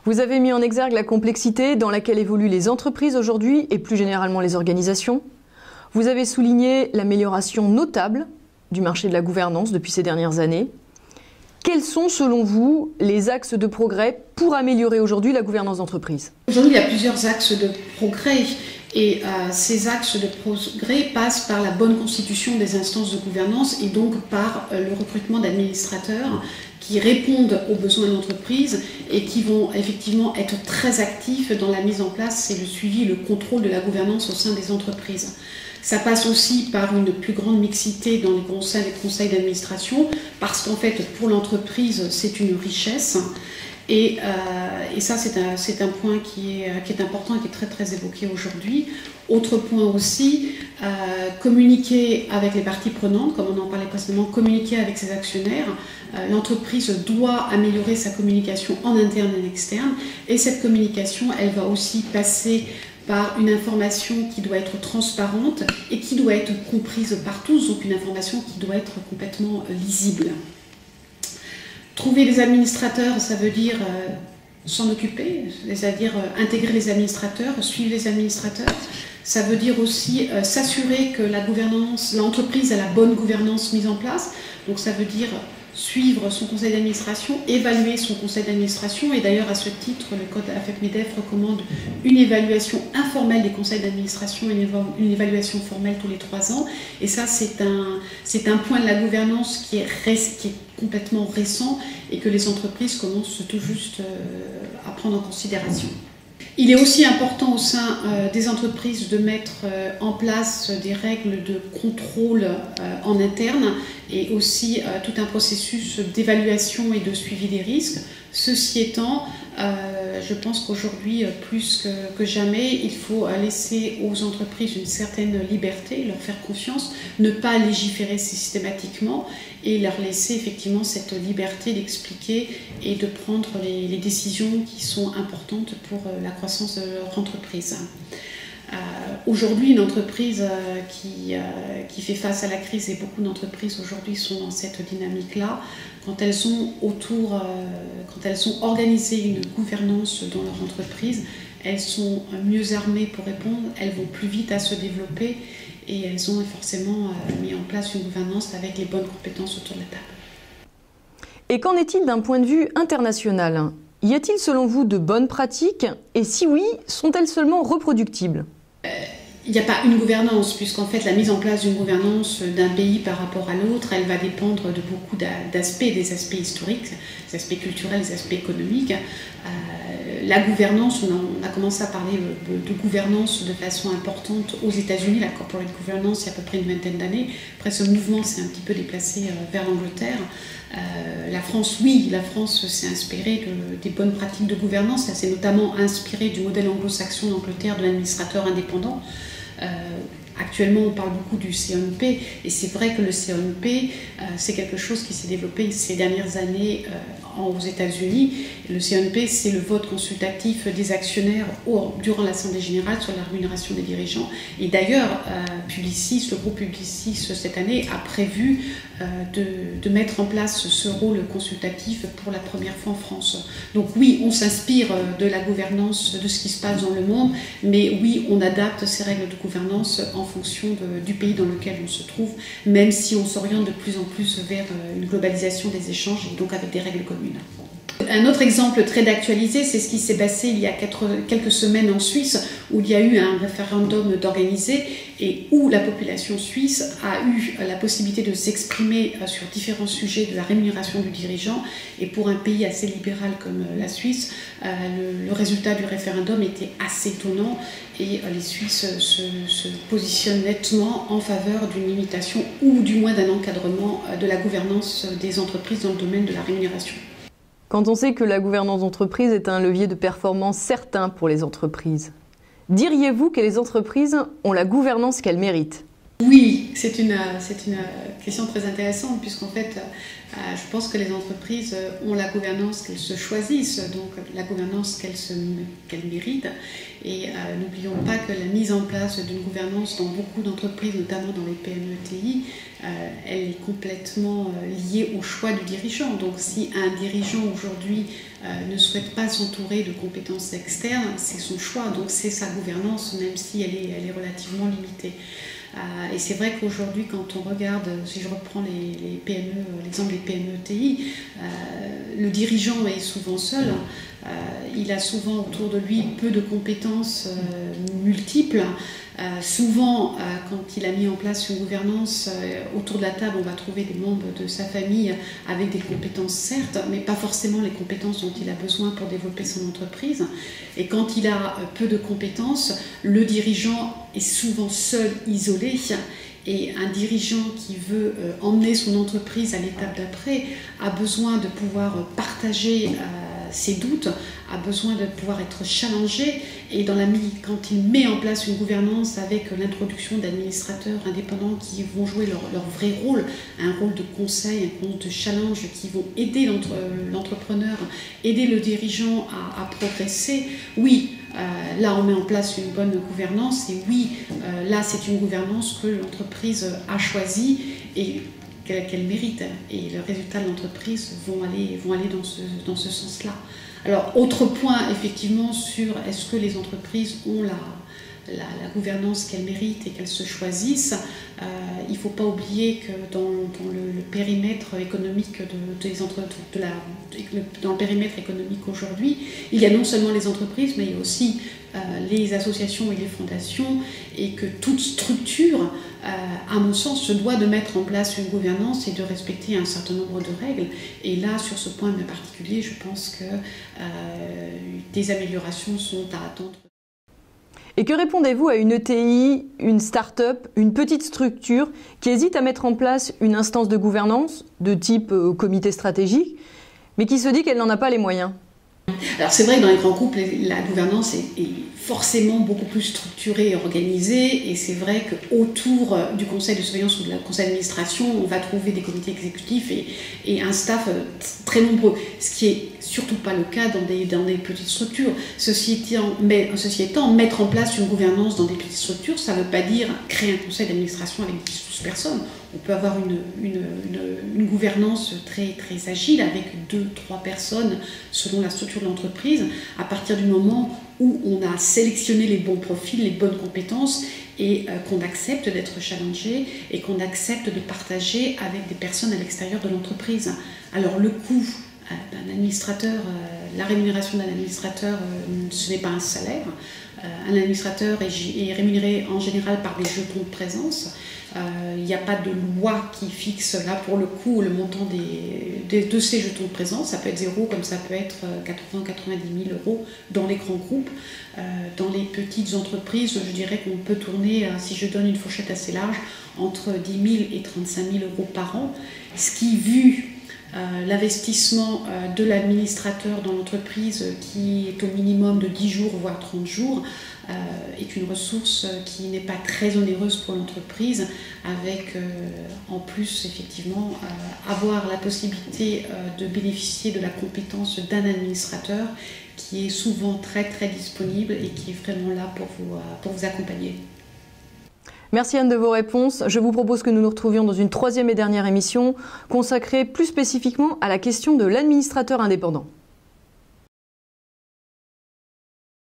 Vous avez mis en exergue la complexité dans laquelle évoluent les entreprises aujourd'hui et plus généralement les organisations. Vous avez souligné l'amélioration notable du marché de la gouvernance depuis ces dernières années. Quels sont, selon vous, les axes de progrès pour améliorer aujourd'hui la gouvernance d'entreprise? Aujourd'hui, il y a plusieurs axes de progrès et ces axes de progrès passent par la bonne constitution des instances de gouvernance et donc par le recrutement d'administrateurs qui répondent aux besoins de l'entreprise et qui vont effectivement être très actifs dans la mise en place et le suivi et le contrôle de la gouvernance au sein des entreprises. Ça passe aussi par une plus grande mixité dans les conseils d'administration, parce qu'en fait, pour l'entreprise, c'est une richesse. Et ça, c'est un point qui est important et qui est très, très évoqué aujourd'hui. Autre point aussi, communiquer avec les parties prenantes, comme on en parlait précédemment, communiquer avec ses actionnaires. L'entreprise doit améliorer sa communication en interne et en externe. Et cette communication, elle va aussi passer par une information qui doit être transparente et qui doit être comprise par tous, donc une information qui doit être complètement lisible. Trouver des administrateurs, ça veut dire s'en occuper, c'est-à-dire intégrer les administrateurs, suivre les administrateurs. Ça veut dire aussi s'assurer que l'entreprise a la bonne gouvernance mise en place. Donc ça veut dire suivre son conseil d'administration, évaluer son conseil d'administration. Et d'ailleurs, à ce titre, le code AFEP-MEDEF recommande une évaluation informelle des conseils d'administration et une évaluation formelle tous les 3 ans. Et ça, c'est un point de la gouvernance qui est complètement récent et que les entreprises commencent tout juste à prendre en considération. Il est aussi important au sein des entreprises de mettre en place des règles de contrôle en interne et aussi tout un processus d'évaluation et de suivi des risques. Ceci étant, je pense qu'aujourd'hui, plus que jamais, il faut laisser aux entreprises une certaine liberté, leur faire confiance, ne pas légiférer systématiquement et leur laisser effectivement cette liberté d'expliquer et de prendre les décisions qui sont importantes pour la croissance de leur entreprise. Aujourd'hui, une entreprise qui fait face à la crise, et beaucoup d'entreprises aujourd'hui sont dans cette dynamique-là, quand elles ont organisé une gouvernance dans leur entreprise, elles sont mieux armées pour répondre, elles vont plus vite à se développer et elles ont forcément mis en place une gouvernance avec les bonnes compétences autour de la table. Et qu'en est-il d'un point de vue international? Y a-t-il selon vous de bonnes pratiques? Et si oui, sont-elles seulement reproductibles? Il n'y a pas une gouvernance, puisqu'en fait la mise en place d'une gouvernance d'un pays par rapport à l'autre, elle va dépendre de beaucoup d'aspects, des aspects historiques, des aspects culturels, des aspects économiques. La gouvernance, on a commencé à parler de gouvernance de façon importante aux États-Unis, la corporate governance, il y a à peu près une vingtaine d'années. Après, ce mouvement s'est un petit peu déplacé vers l'Angleterre. La France, oui, la France s'est inspirée des bonnes pratiques de gouvernance. Elle s'est notamment inspirée du modèle anglo-saxon d'Angleterre de l'administrateur indépendant. Actuellement, on parle beaucoup du CNP et c'est vrai que le CNP, c'est quelque chose qui s'est développé ces dernières années aux États-Unis. Le CNP, c'est le vote consultatif des actionnaires durant l'Assemblée générale sur la rémunération des dirigeants. Et d'ailleurs, Publicis, le groupe Publicis, cette année, a prévu de mettre en place ce rôle consultatif pour la première fois en France. Donc oui, on s'inspire de la gouvernance, de ce qui se passe dans le monde, mais oui, on adapte ces règles de gouvernance en fonction du pays dans lequel on se trouve, même si on s'oriente de plus en plus vers une globalisation des échanges et donc avec des règles communes. Un autre exemple très d'actualité, c'est ce qui s'est passé il y a quelques semaines en Suisse, où il y a eu un référendum d'organiser et où la population suisse a eu la possibilité de s'exprimer sur différents sujets de la rémunération du dirigeant. Et pour un pays assez libéral comme la Suisse, le résultat du référendum était assez étonnant et les Suisses se positionnent nettement en faveur d'une limitation ou du moins d'un encadrement de la gouvernance des entreprises dans le domaine de la rémunération. Quand on sait que la gouvernance d'entreprise est un levier de performance certain pour les entreprises, diriez-vous que les entreprises ont la gouvernance qu'elles méritent? Oui, c'est une question très intéressante puisqu'en fait, je pense que les entreprises ont la gouvernance qu'elles se choisissent, donc la gouvernance qu'elles méritent. Et n'oublions pas que la mise en place d'une gouvernance dans beaucoup d'entreprises, notamment dans les PME-TI, elle est complètement liée au choix du dirigeant. Donc si un dirigeant aujourd'hui ne souhaite pas s'entourer de compétences externes, c'est son choix, donc c'est sa gouvernance, même si elle est relativement limitée. Et c'est vrai qu'aujourd'hui, quand on regarde, si je reprends les PME, l'exemple des PME-TI, le dirigeant est souvent seul. Il a souvent autour de lui peu de compétences multiples. Souvent, quand il a mis en place une gouvernance, autour de la table, on va trouver des membres de sa famille avec des compétences certes, mais pas forcément les compétences dont il a besoin pour développer son entreprise. Et quand il a peu de compétences, le dirigeant est souvent seul, isolé. Et un dirigeant qui veut emmener son entreprise à l'étape d'après a besoin de pouvoir partager ses doutes, a besoin de pouvoir être challengé. Et quand il met en place une gouvernance avec l'introduction d'administrateurs indépendants qui vont jouer leur vrai rôle, un rôle de conseil, un rôle de challenge, qui vont aider l'entrepreneur, aider le dirigeant à progresser, oui, là on met en place une bonne gouvernance et oui, là c'est une gouvernance que l'entreprise a choisie et qu'elle mérite. Et les résultats de l'entreprise vont aller dans ce sens-là. Alors, autre point, effectivement, sur est-ce que les entreprises ont la gouvernance qu'elles méritent et qu'elles se choisissent. Il ne faut pas oublier que dans le périmètre économique dans le périmètre économique aujourd'hui, il y a non seulement les entreprises, mais il y a aussi les associations et les fondations, et que toute structure, à mon sens, se doit de mettre en place une gouvernance et de respecter un certain nombre de règles. Et là, sur ce point bien particulier, je pense que des améliorations sont à attendre. Et que répondez-vous à une ETI, une start-up, une petite structure qui hésite à mettre en place une instance de gouvernance de type comité stratégique, mais qui se dit qu'elle n'en a pas les moyens? Alors c'est vrai que dans les grands groupes, la gouvernance est forcément beaucoup plus structurée et organisée, et c'est vrai qu'autour du conseil de surveillance ou de la conseil d'administration, on va trouver des comités exécutifs et un staff très nombreux, ce qui est surtout pas le cas dans des petites structures. Ceci étant, mettre en place une gouvernance dans des petites structures, ça ne veut pas dire créer un conseil d'administration avec 10-12 personnes. On peut avoir une gouvernance très, très agile avec 2-3 personnes selon la structure de l'entreprise, à partir du moment où on a sélectionné les bons profils, les bonnes compétences, et qu'on accepte d'être challengé et qu'on accepte de partager avec des personnes à l'extérieur de l'entreprise. Alors le coût d'un administrateur, la rémunération d'un administrateur, ce n'est pas un salaire. Un administrateur est rémunéré en général par des jetons de présence. Il n'y a pas de loi qui fixe là pour le coup le montant de ces jetons de présence. Ça peut être 0 comme ça peut être 80-90 000 euros dans les grands groupes. Dans les petites entreprises, je dirais qu'on peut tourner, si je donne une fourchette assez large, entre 10 000 et 35 000 euros par an. Ce qui, vu l'investissement de l'administrateur dans l'entreprise, qui est au minimum de 10 jours voire 30 jours, est une ressource qui n'est pas très onéreuse pour l'entreprise, avec en plus effectivement avoir la possibilité de bénéficier de la compétence d'un administrateur qui est souvent très très disponible et qui est vraiment là pour vous accompagner. Merci Anne de vos réponses. Je vous propose que nous nous retrouvions dans une troisième et dernière émission consacrée plus spécifiquement à la question de l'administrateur indépendant.